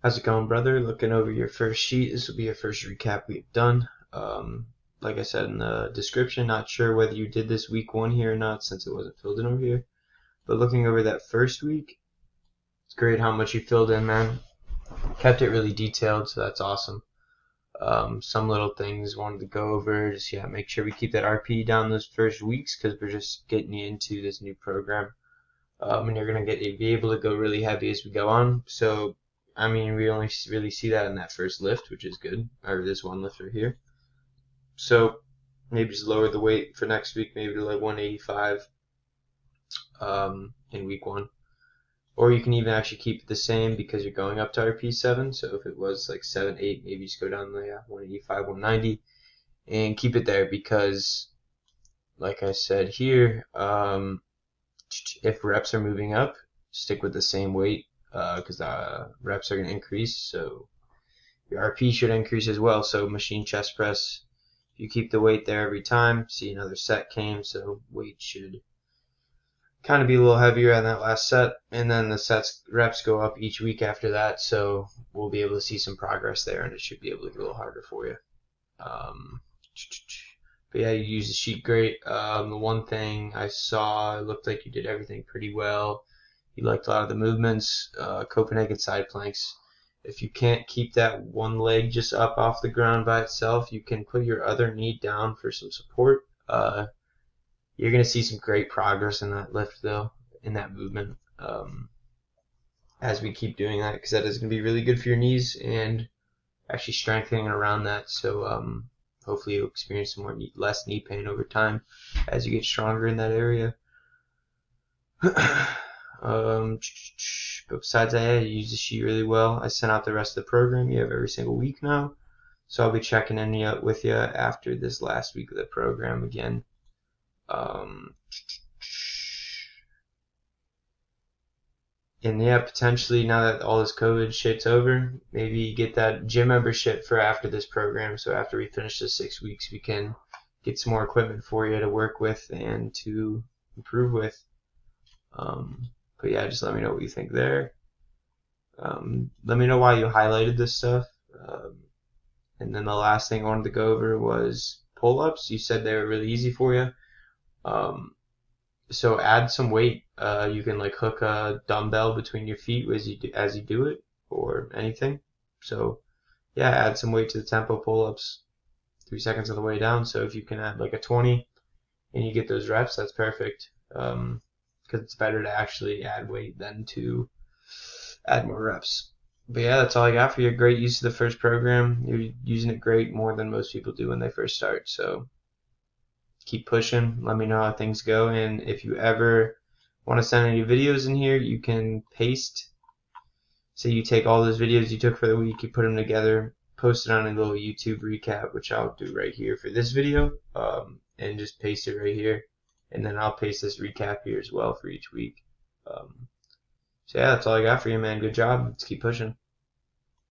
How's it going, brother? Looking over your first sheet. This will be your first recap we've done. Like I said in the description, not sure whether you did this week one here or not since it wasn't filled in over here. But looking over that first week, it's great how much you filled in, man. Kept it really detailed, so that's awesome. Some little things wanted to go over. Just make sure we keep that RP down those first weeks because we're just getting you into this new program. And you're gonna be able to go really heavy as we go on. So I mean, we only really see that in that first lift, which is good, or this one lift right here. So maybe just lower the weight for next week, maybe to like 185 in week one. Or you can even actually keep it the same because you're going up to RP7. So if it was like 7, 8, maybe just go down to 185, 190, and keep it there because, like I said here, if reps are moving up, stick with the same weight because the reps are going to increase. So your RP should increase as well. So machine chest press, if you keep the weight there every time, see another set came, so weight should kind of be a little heavier on that last set, and then the reps go up each week after that, so we'll be able to see some progress there, and it should be able to get a little harder for you. But yeah, you use the sheet great. The one thing I saw, it looked like you did everything pretty well. You liked a lot of the movements, Copenhagen side planks. If you can't keep that one leg just up off the ground by itself, you can put your other knee down for some support. You're going to see some great progress in that lift, though, in that movement, as we keep doing that, because that is going to be really good for your knees and actually strengthening around that. So hopefully you'll experience some less knee pain over time as you get stronger in that area. But besides that, yeah, you use the sheet really well. I sent out the rest of the program you have every single week now. So I'll be checking in with you after this last week of the program again. And yeah, potentially now that all this COVID shit's over, maybe get that gym membership for after this program. So after we finish the 6 weeks, we can get some more equipment for you to work with and to improve with. But yeah, just let me know what you think there. Let me know why you highlighted this stuff. And then the last thing I wanted to go over was pull-ups. You said they were really easy for you. So add some weight. You can like hook a dumbbell between your feet as you do it, or anything. So yeah, add some weight to the tempo pull-ups. 3 seconds on the way down. So if you can add like a 20 and you get those reps, that's perfect. Because it's better to actually add weight than to add more reps. But yeah, that's all I got for you. Great use of the first program. You're using it great, more than most people do when they first start. So keep pushing. Let me know how things go. And if you ever want to send any videos in here, you can paste. Say you take all those videos you took for the week, you put them together, post it on a little YouTube recap, which I'll do right here for this video, and just paste it right here. And then I'll paste this recap here as well for each week. So yeah, that's all I got for you, man. Good job. Let's keep pushing.